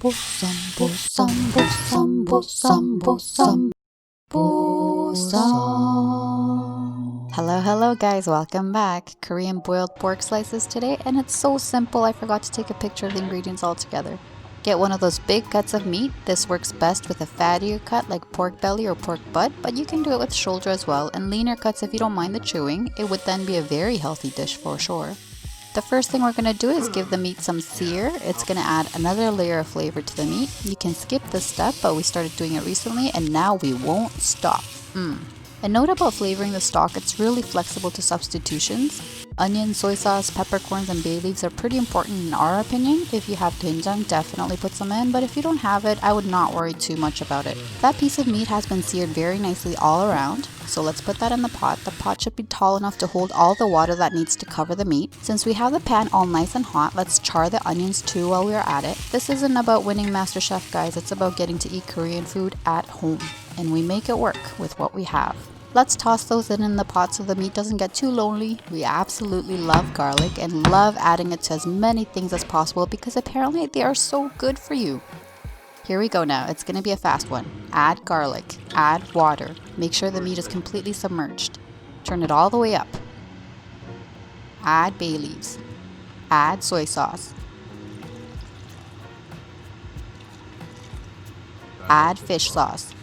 BOSSAM, BOSSAM, BOSSAM, BOSSAM, BOSSAM, BOSSAM. Hello guys, welcome back. Korean boiled pork slices today, and it's so simple I forgot to take a picture of the ingredients all together. Get one of those big cuts of meat. This works best with a fattier cut like pork belly or pork butt, but you can do it with shoulder as well, and leaner cuts if you don't mind the chewing. It would then be a very healthy dish for sure. The first thing we're going to do is give the meat some sear. It's going to add another layer of flavor to the meat. You can skip this step, but we started doing it recently and now we won't stop. A note about flavoring the stock, it's really flexible to substitutions. Onion, soy sauce, peppercorns, and bay leaves are pretty important in our opinion. If you have doenjang, definitely put some in, but if you don't have it, I would not worry too much about it. That piece of meat has been seared very nicely all around, so let's put that in the pot. The pot should be tall enough to hold all the water that needs to cover the meat. Since we have the pan all nice and hot, let's char the onions too while we are at it. This isn't about winning MasterChef, guys, it's about getting to eat Korean food at home, and we make it work with what we have. Let's toss those in the pot so the meat doesn't get too lonely. We absolutely love garlic and love adding it to as many things as possible because apparently they are so good for you. Here we go now. It's going to be a fast one. Add garlic. Add water. Make sure the meat is completely submerged. Turn it all the way up. Add bay leaves. Add soy sauce. Add fish sauce.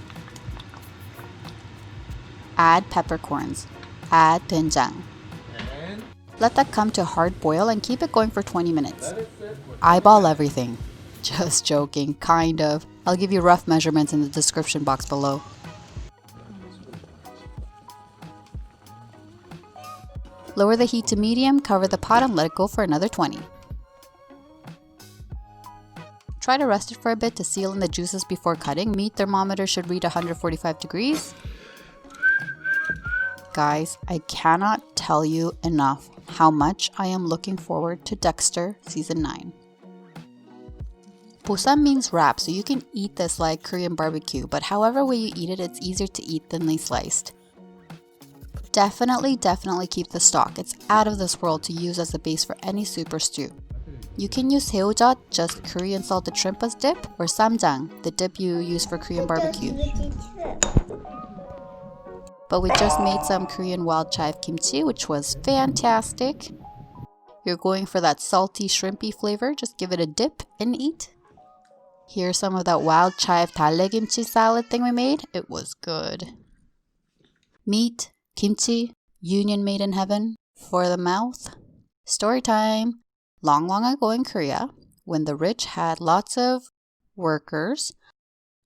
Add peppercorns. Add doenjang. Let that come to a hard boil and keep it going for 20 minutes. Eyeball everything. Just joking, kind of. I'll give you rough measurements in the description box below. Lower the heat to medium, cover the pot and let it go for another 20. Try to rest it for a bit to seal in the juices before cutting. Meat thermometer should read 145 degrees. Guys, I cannot tell you enough how much I am looking forward to Dexter Season 9. BOSSAM means wrap, so you can eat this like Korean barbecue, but however way you eat it, it's easier to eat thinly sliced. Definitely keep the stock. It's out of this world to use as a base for any soup or stew. You can use 새우젓, just Korean salted shrimp as dip, or 쌈장, the dip you use for Korean barbecue. But we just made some Korean wild chive kimchi, which was fantastic. You're going for that salty, shrimpy flavor, just give it a dip and eat. Here's some of that wild chive kimchi salad thing we made. It was good. Meat, kimchi, union made in heaven, for the mouth. Story time. Long ago in Korea, when the rich had lots of workers,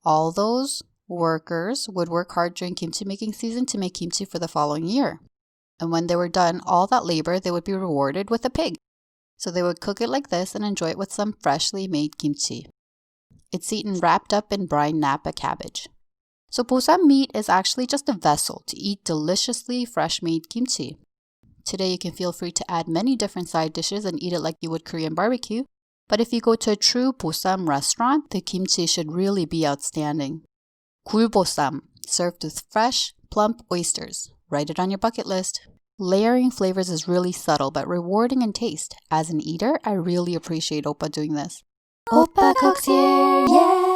all those workers would work hard during kimchi making season to make kimchi for the following year. And when they were done all that labor, they would be rewarded with a pig. So they would cook it like this and enjoy it with some freshly made kimchi. It's eaten wrapped up in brine napa cabbage. So BOSSAM meat is actually just a vessel to eat deliciously fresh made kimchi. Today you can feel free to add many different side dishes and eat it like you would Korean barbecue. But if you go to a true BOSSAM restaurant, the kimchi should really be outstanding. 굴보쌈, served with fresh, plump oysters. Write it on your bucket list. Layering flavors is really subtle but rewarding in taste. As an eater, I really appreciate Oppa doing this. Oppa cooks here, yeah!